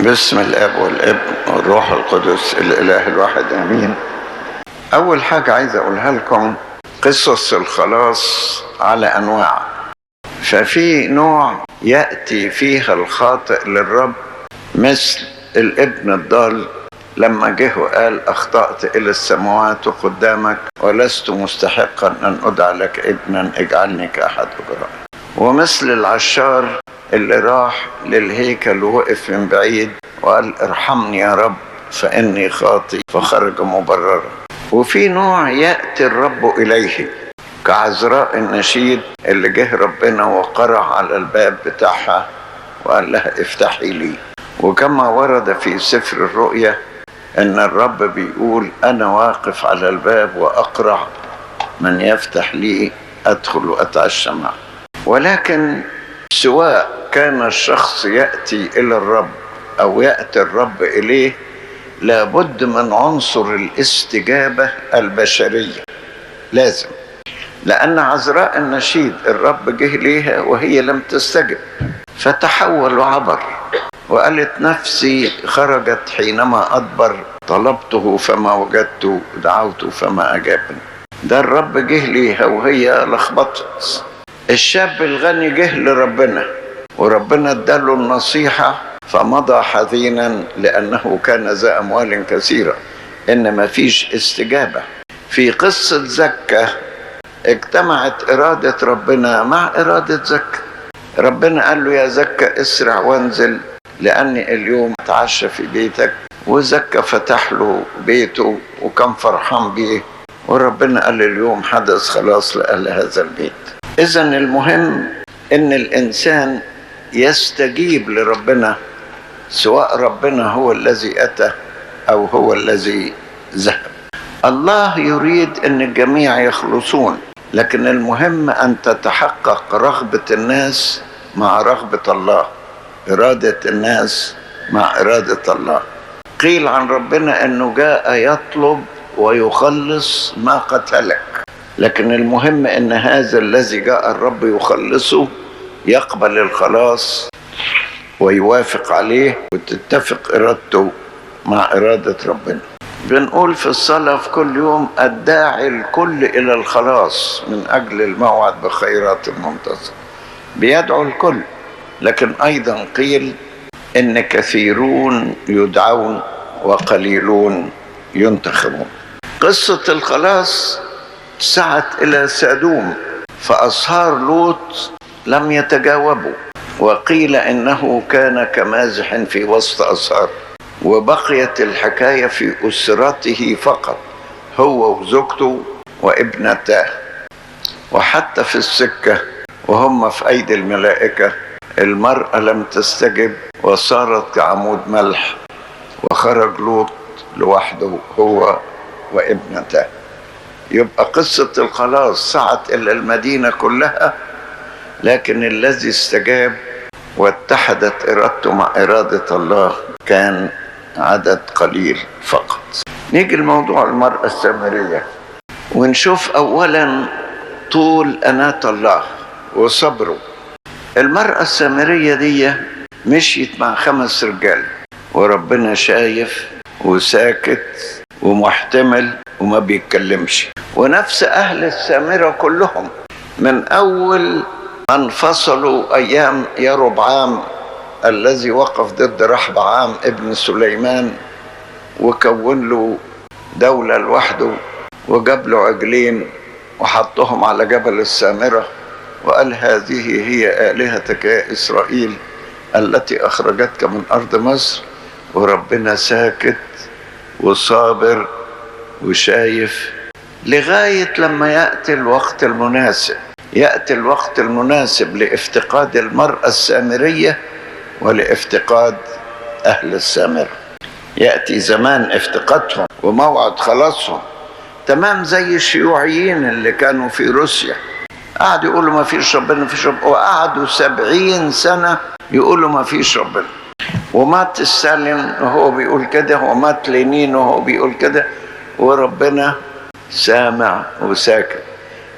باسم الاب والابن والروح القدس الاله الواحد امين. اول حاجه عايز اقولها لكم قصص الخلاص على انواع. ففي نوع ياتي فيها الخاطئ للرب مثل الابن الضال لما جه وقال اخطأت الى السماوات قدامك ولست مستحقا ان ادعى لك ابنا اجعلني كاحد اجرائي. ومثل العشار اللي راح للهيكل ووقف من بعيد وقال ارحمني يا رب فاني خاطئ فخرج مبررا. وفي نوع ياتي الرب اليه كعذراء النشيد اللي جه ربنا وقرع على الباب بتاعها وقال لها افتحي لي. وكما ورد في سفر الرؤيا ان الرب بيقول انا واقف على الباب واقرع، من يفتح لي ادخل واتعشى معه. ولكن سواء كان الشخص ياتي الى الرب او ياتي الرب اليه لابد من عنصر الاستجابه البشريه، لازم. لان عذراء النشيد الرب جه ليها وهي لم تستجب فتحول وعبر وقالت نفسي خرجت حينما أدبر، طلبته فما وجدته، دعوته فما أجابني. ده الرب جه ليها وهي لخبطت. الشاب الغني جه لربنا وربنا اداله النصيحة فمضى حزينا لأنه كان ذا أموال كثيرة، إن ما فيش استجابة. في قصة زكا اجتمعت إرادة ربنا مع إرادة زكا. ربنا قال له يا زكا اسرع وانزل لأني اليوم اتعشى في بيتك، وزكا فتح له بيته وكان فرحان بيه، وربنا قال اليوم حدث خلاص لأهل هذا البيت. إذن المهم إن الإنسان يستجيب لربنا سواء ربنا هو الذي أتى أو هو الذي ذهب. الله يريد أن الجميع يخلصون، لكن المهم أن تتحقق رغبة الناس مع رغبة الله، إرادة الناس مع إرادة الله. قيل عن ربنا أنه جاء يطلب ويخلص ما قتلك، لكن المهم أن هذا الذي جاء الرب يخلصه يقبل الخلاص ويوافق عليه وتتفق إرادته مع إرادة ربنا. بنقول في الصلاة في كل يوم الداعي الكل إلى الخلاص من أجل الموعد بخيرات المنتظر. بيدعو الكل، لكن أيضا قيل إن كثيرون يدعون وقليلون ينتخبون. قصة الخلاص سعت إلى سادوم فأصهار لوط لم يتجاوبوا، وقيل إنه كان كمازح في وسط أصهار، وبقيت الحكاية في أسرته فقط، هو وزوجته وابنتاه. وحتى في السكة وهم في أيدي الملائكة المرأة لم تستجب وصارت كعمود ملح، وخرج لوط لوحده هو وابنته. يبقى قصة الخلاص سعت إلى المدينة كلها، لكن الذي استجاب واتحدت إرادته مع إرادة الله كان عدد قليل فقط. نيجي لموضوع المرأة السامرية ونشوف أولا طول أناة الله وصبره. المرأة السامرية دي مشيت مع 5 رجال وربنا شايف وساكت ومحتمل وما بيتكلمش. ونفس أهل السامرة كلهم من أول ما انفصلوا أيام يربعام الذي وقف ضد رحبعام ابن سليمان وكون له دولة لوحده وجاب له عجلين وحطهم على جبل السامرة وقال هذه هي آلهتك يا إسرائيل التي أخرجتك من أرض مصر. وربنا ساكت وصابر وشايف لغاية لما يأتي الوقت المناسب. يأتي الوقت المناسب لافتقاد المرأة السامرية ولافتقاد أهل السامرة. يأتي زمان افتقادهم وموعد خلاصهم، تمام زي الشيوعيين اللي كانوا في روسيا قعدوا يقولوا ما فيش ربنا ما فيش ربنا، وقعدوا 70 سنة يقولوا ما فيش ربنا. ومات ستالين وهو بيقول كده، ومات لينين وهو بيقول كده، وربنا سامع وساكت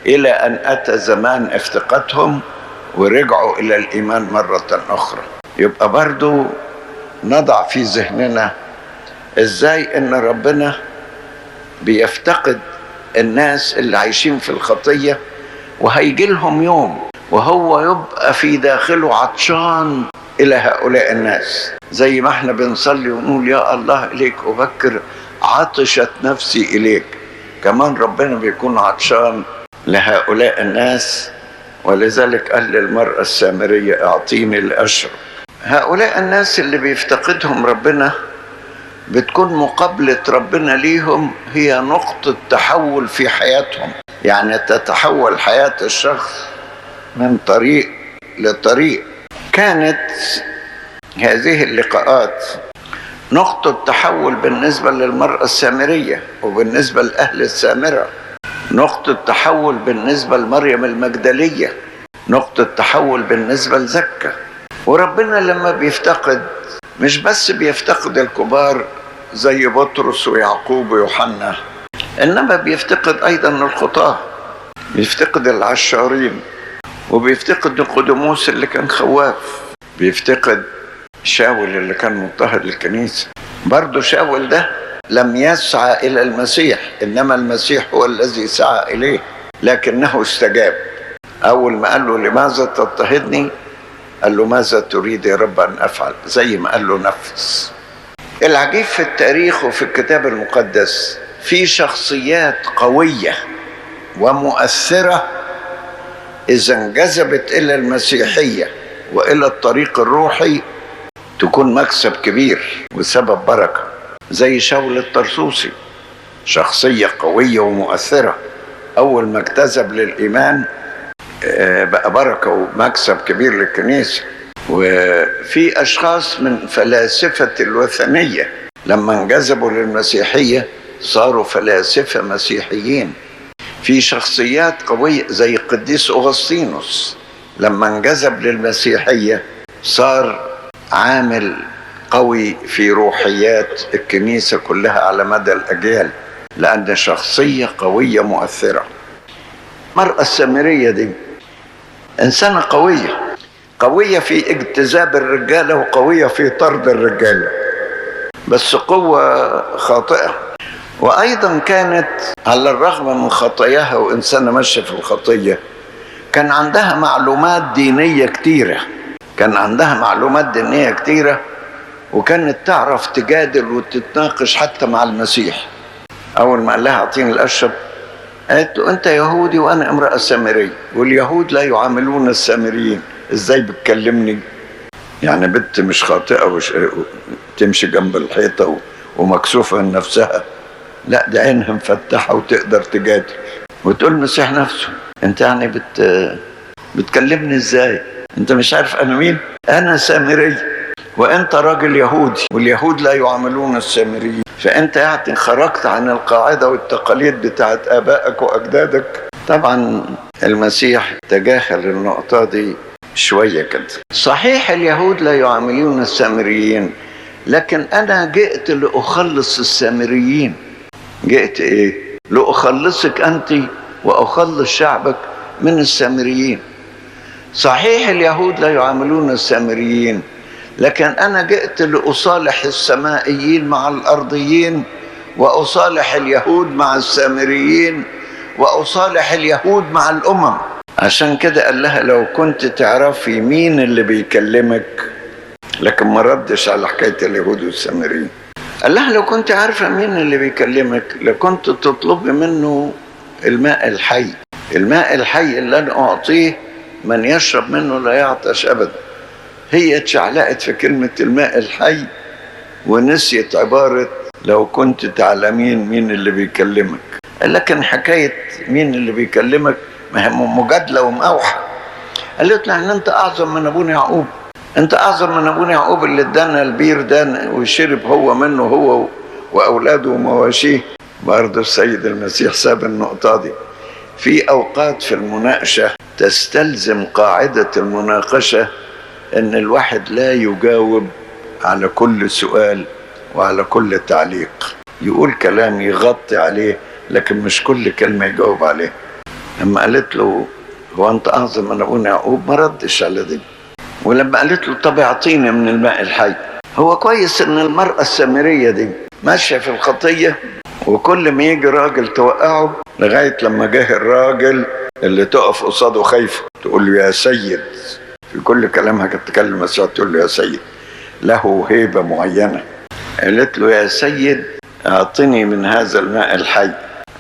إلى أن أتى زمان افتقادهم ورجعوا إلى الإيمان مرة أخرى. يبقى برضو نضع في ذهننا ازاي ان ربنا بيفتقد الناس اللي عايشين في الخطية، وهيجي لهم يوم وهو يبقى في داخله عطشان إلى هؤلاء الناس، زي ما احنا بنصلي ونقول يا الله إليك أبكر عطشت نفسي إليك. كمان ربنا بيكون عطشان لهؤلاء الناس، ولذلك قال للمرأة السامرية اعطيني لأشرب. هؤلاء الناس اللي بيفتقدهم ربنا بتكون مقابلة ربنا ليهم هي نقطة تحول في حياتهم، يعني تتحول حياة الشخص من طريق لطريق. كانت هذه اللقاءات نقطة تحول بالنسبة للمرأة السامرية وبالنسبة لأهل السامرة، نقطة تحول بالنسبة لمريم المجدلية، نقطة تحول بالنسبة لزكا. وربنا لما بيفتقد مش بس بيفتقد الكبار زي بطرس ويعقوب ويوحنا، إنما بيفتقد أيضا الخطاة، بيفتقد العشارين، وبيفتقد نيقوديموس اللي كان خواف، بيفتقد شاول اللي كان مضطهد للكنيسة. برضو شاول ده لم يسعى إلى المسيح، إنما المسيح هو الذي سعى إليه، لكنه استجاب. أول ما قال له لماذا تضطهدني؟ قال له ماذا تريد يا رب أن أفعل؟ زي ما قال له نفذ. العجيب في التاريخ وفي الكتاب المقدس في شخصيات قوية ومؤثرة إذا انجذبت إلى المسيحية وإلى الطريق الروحي تكون مكسب كبير وسبب بركة، زي شاول الطرسوسي، شخصية قوية ومؤثرة، أول ما اجتذب للإيمان بقى بركة ومكسب كبير للكنيسة. وفي أشخاص من فلاسفة الوثنية لما انجذبوا للمسيحية صاروا فلاسفة مسيحيين. في شخصيات قوية زي القديس أغسطينوس لما انجذب للمسيحية صار عامل قوي في روحيات الكنيسة كلها على مدى الأجيال، لأن شخصية قوية مؤثرة. المرأة السامرية دي إنسانة قوية في اجتذاب الرجالة وقوية في طرد الرجالة، بس قوة خاطئة. وأيضا كانت على الرغم من خطاياها وإنسانة ماشية في الخطية كان عندها معلومات دينية كتيرة، وكانت تعرف تجادل وتتناقش حتى مع المسيح. أول ما قال لها أعطيني الأشرب قالت له أنت يهودي وأنا امرأة سامرية، واليهود لا يعاملون السامريين، إزاي بتكلمني؟ يعني بنت مش خاطئة وتمشي جنب الحيطة ومكسوفة من نفسها، لا ده عينها مفتحة وتقدر تجادل وتقول المسيح نفسه أنت يعني بتكلمني إزاي؟ أنت مش عارف أنا مين؟ أنا سامري وأنت راجل يهودي، واليهود لا يعاملون السامريين، فأنت يعني خرجت عن القاعدة والتقاليد بتاعت آبائك وأجدادك. طبعا المسيح تجاهل النقطة دي شوية كده. صحيح اليهود لا يعاملون السامريين، لكن أنا جئت لأخلص السامريين. جئت إيه؟ لأخلصك أنت وأخلص شعبك من السامريين. صحيح اليهود لا يعاملون السامريين، لكن أنا جئت لأصالح السمائيين مع الأرضيين، وأصالح اليهود مع السامريين، وأصالح اليهود مع الأمم. عشان كده قال لها لو كنت تعرفي مين اللي بيكلمك، لكن ما ردش على حكاية اليهود والسامريين. قال لها لو كنت عارفة مين اللي بيكلمك لكنت تطلبي منه الماء الحي، الماء الحي اللي أنا أعطيه من يشرب منه لا يعطش أبدا. هي اتشعلقت في كلمة الماء الحي ونسيت عبارة لو كنت تعلمين مين اللي بيكلمك. لكن حكاية مين اللي بيكلمك مجادلة ومقاوحة. قالت له أنت أعظم من أبونا يعقوب، أنت أعظم من أبونا يعقوب اللي ادانا البير ده وشرب هو منه هو وأولاده ومواشيه. برضه السيد المسيح ساب النقطة دي. في أوقات في المناقشة تستلزم قاعدة المناقشة أن الواحد لا يجاوب على كل سؤال وعلى كل تعليق، يقول كلام يغطي عليه لكن مش كل كلمة يجاوب عليه. لما قالت له هو أنت أعظم من أبونا يعقوب ما ردش على دي. ولما قالت له طب اعطيني من الماء الحي، هو كويس ان المرأة السامرية دي ماشية في الخطية، وكل ما يجي راجل توقعه، لغاية لما جه الراجل اللي تقف قصاده خايفة تقول له يا سيد. في كل كلامها كانت تكلم يسوع تقول له يا سيد، له هيبة معينة. قالت له يا سيد اعطني من هذا الماء الحي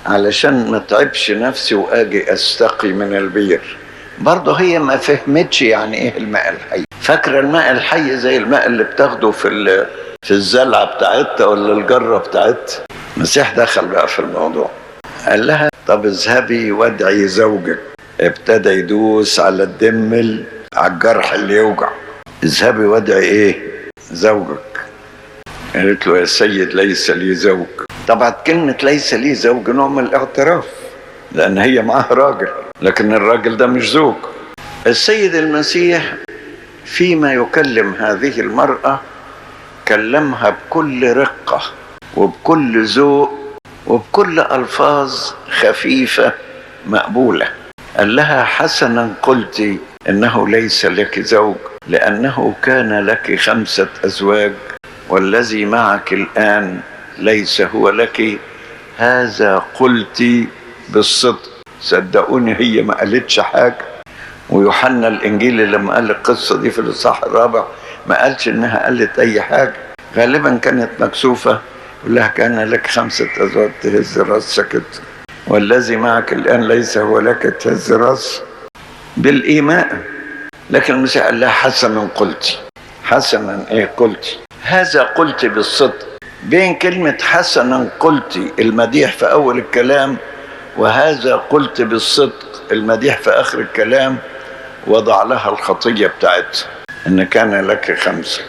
علشان ما تعبش نفسي واجي استقي من البير. برضه هي ما فهمتش يعني ايه الماء الحي، فاكره الماء الحي زي الماء اللي بتاخده في الزلعه بتاعتها ولا الجره بتاعتها. المسيح دخل بقى في الموضوع، قال لها طب اذهبي وادعي زوجك. ابتدى يدوس على الدمل، على الجرح اللي يوجع. اذهبي وادعي ايه؟ زوجك. قالت له يا سيد ليس لي زوج. طبعا كلمة ليس لي زوج نوع من الاعتراف، لأن هي معاها راجل، لكن الراجل ده مش زوج. السيد المسيح فيما يكلم هذه المرأة كلمها بكل رقة وبكل ذوق وبكل ألفاظ خفيفة مقبولة. قال لها حسنا قلت إنه ليس لك زوج، لأنه كان لك 5 أزواج والذي معك الآن ليس هو لك. هذا قلت بالصدق. صدقوني هي ما قالتش حاجة. ويوحنا الإنجيلي لما قال القصة دي في الإصحاح 4 ما قالش إنها قالت أي حاجة، غالبا كانت مكسوفة. يقول لها كان لك 5 أزواج، تهز راسها كده، والذي معك الآن ليس هو لك، تهز راسها بالإيمان. لكن المسيح قال لها حسنا قلت. حسنا إيه قلت؟ هذا قلت بالصدق. بين كلمة حسنا قلت المديح في أول الكلام، وهذا قلت بالصدق المديح في آخر الكلام، وضع لها الخطية بتاعتها إن كان لك 5.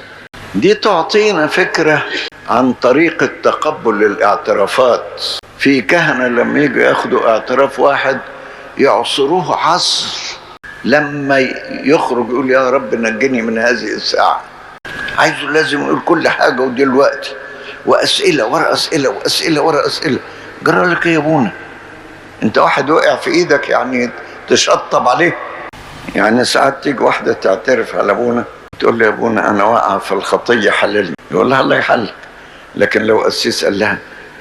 دي تعطينا فكرة عن طريقة تقبل الاعترافات. في كهنة لما يجوا ياخدوا اعتراف واحد يعصروه عصر، لما يخرج يقول يا رب نجني من هذه الساعة، عايزه لازم يقول كل حاجة ودلوقتي، وأسئلة ورا أسئلة وأسئلة ورا أسئلة. جرى لك يا ابونا؟ انت واحد وقع في ايدك يعني تشطب عليه؟ يعني ساعات تيجي واحدة تعترف على ابونا تقول له يا ابونا انا واقع في الخطية حللني، يقول لها الله يحلك. لكن لو قسيس قال لها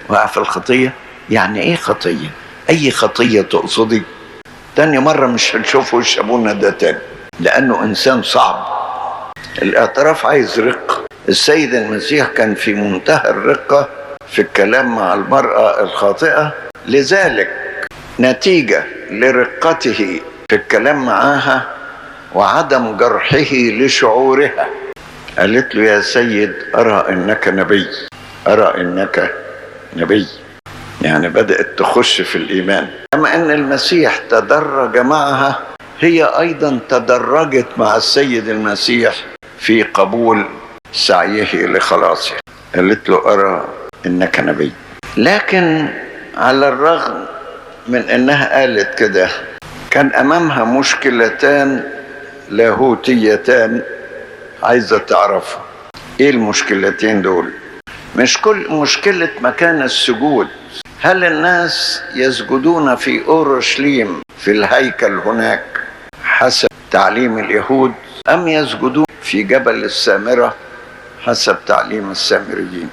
واقع في الخطية، يعني ايه خطية؟ اي خطية تقصدي؟ تاني مرة مش هنشوف وش ابونا ده تاني، لانه انسان صعب. الاعتراف عايز رقة. السيد المسيح كان في منتهى الرقة في الكلام مع المرأة الخاطئة، لذلك نتيجة لرقته في الكلام معاها وعدم جرحه لشعورها قالت له يا سيد أرى إنك نبي، أرى إنك نبي. يعني بدأت تخش في الإيمان. كما أن المسيح تدرج معها، هي أيضا تدرجت مع السيد المسيح في قبول سعيه لخلاصه. قالت له أرى إنك نبي. لكن على الرغم من أنها قالت كده، كان أمامها مشكلتان لاهوتيتان عايزة تعرفها. إيه المشكلتين دول؟ مش كل مشكلة مكان السجود. هل الناس يسجدون في أورشليم في الهيكل هناك حسب تعليم اليهود، أم يسجدون في جبل السامرة حسب تعليم السامريين؟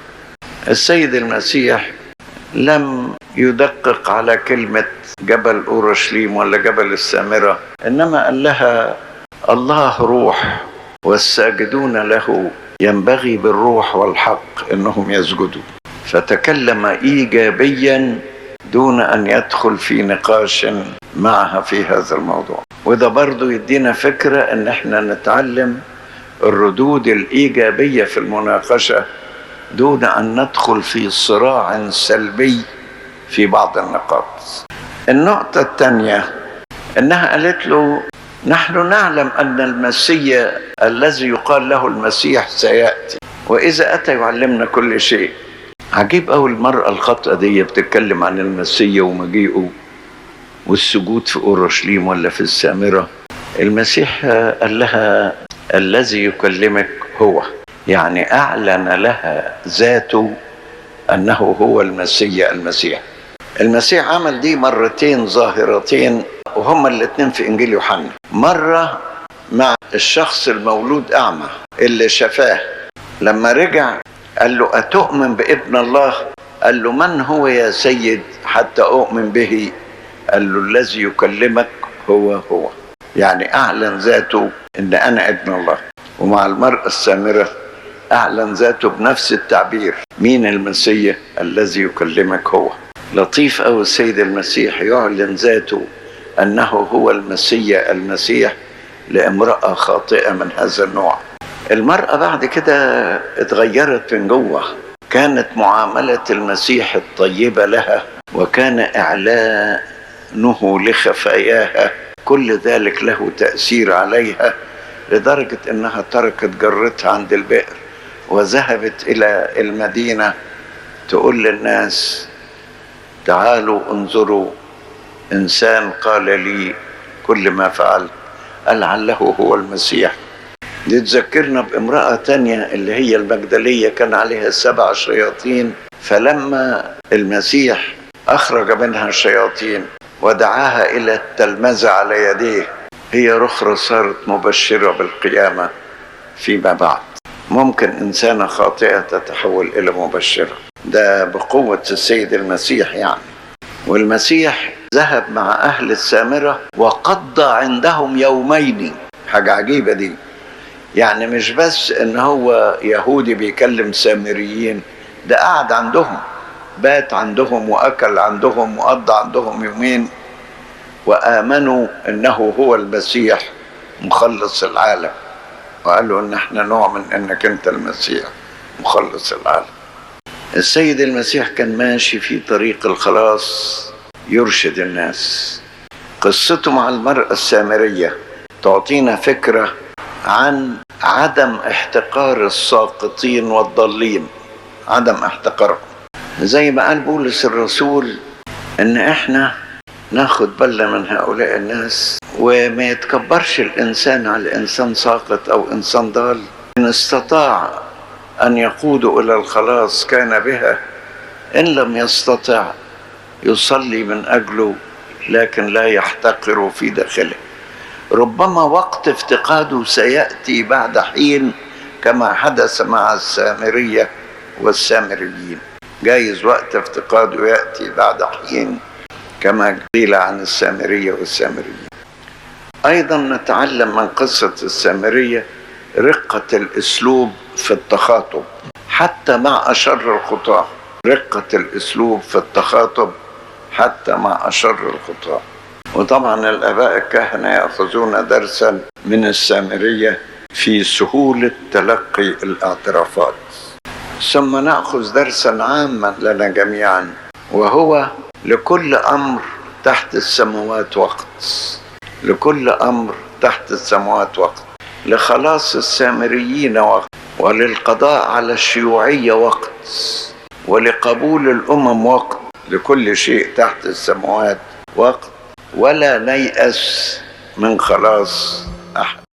السيد المسيح لم يدقق على كلمة جبل أورشليم ولا جبل السامرة، إنما قال لها الله روح والساجدون له ينبغي بالروح والحق إنهم يسجدوا. فتكلم إيجابيا دون أن يدخل في نقاش معها في هذا الموضوع. وده برضو يدينا فكرة إن احنا نتعلم الردود الإيجابية في المناقشة دون أن ندخل في صراع سلبي في بعض النقاط. النقطة الثانية إنها قالت له نحن نعلم أن المسيح الذي يقال له المسيح سيأتي، وإذا أتى يعلمنا كل شيء. عجيب أوي المرأة الخاطئة دي بتتكلم عن المسيح ومجيئه والسجود في أورشليم ولا في السامرة. المسيح قال لها الذي يكلمك هو، يعني أعلن لها ذاته أنه هو المسيح. المسيح عمل دي مرتين ظاهرتين، وهما الاثنين في إنجيل يوحنا. مرة مع الشخص المولود أعمى اللي شفاه لما رجع قال له أتؤمن بابن الله؟ قال له من هو يا سيد حتى أؤمن به؟ قال له الذي يكلمك هو. يعني أعلن ذاته إن أنا ابن الله. ومع المرأة السامرة أعلن ذاته بنفس التعبير، مين المسيح؟ الذي يكلمك هو. لطيف أوي السيد المسيح يعلن ذاته أنه هو المسيح لامرأة خاطئة من هذا النوع. المرأة بعد كده اتغيرت من جوه، كانت معاملة المسيح الطيبة لها وكان إعلانه لخفاياها كل ذلك له تأثير عليها، لدرجة أنها تركت جرتها عند البئر وذهبت إلى المدينة تقول للناس تعالوا انظروا إنسان قال لي كل ما فعلت، لعله هو المسيح. دي تذكرنا بامرأة تانية اللي هي المجدلية، كان عليها 7 شياطين، فلما المسيح أخرج منها الشياطين ودعاها إلى التلمذة على يديه، هي رخرة صارت مبشرة بالقيامة فيما بعد. ممكن إنسانة خاطئة تتحول إلى مبشرة، ده بقوة السيد المسيح يعني. والمسيح ذهب مع أهل السامرة وقضى عندهم يومين. حاجة عجيبة دي، يعني مش بس إن هو يهودي بيكلم سامريين، ده قعد عندهم، بات عندهم وأكل عندهم وقضى عندهم يومين، وآمنوا إنه هو المسيح مخلص العالم، وقالوا إن احنا نؤمن إنك أنت المسيح مخلص العالم. السيد المسيح كان ماشي في طريق الخلاص يرشد الناس. قصته مع المرأة السامرية تعطينا فكرة عن عدم احتقار الساقطين والضالين، عدم احتقارهم. زي ما قال بولس الرسول ان احنا ناخد بالنا من هؤلاء الناس، وما يتكبرش الانسان على انسان ساقط او انسان ضال. ان استطاع ان يقود الى الخلاص كان بها، ان لم يستطع يصلي من اجله لكن لا يحتقر في داخله. ربما وقت افتقاده سيأتي بعد حين كما حدث مع السامرية والسامريين، جايز وقت افتقاده يأتي بعد حين كما قيل عن السامرية والسامريين. أيضا نتعلم من قصة السامرية رقة الأسلوب في التخاطب حتى مع أشر الخطاة، رقة الأسلوب في التخاطب حتى مع أشر الخطاة. وطبعا الآباء الكهنة يأخذون درسا من السامرية في سهولة تلقي الاعترافات. ثم نأخذ درسا عاما لنا جميعا، وهو لكل أمر تحت السماوات وقت، لكل أمر تحت السماوات وقت. لخلاص السامريين وقت، وللقضاء على الشيوعية وقت، ولقبول الأمم وقت، لكل شيء تحت السماوات وقت. ولا نيأس من خلاص أحد.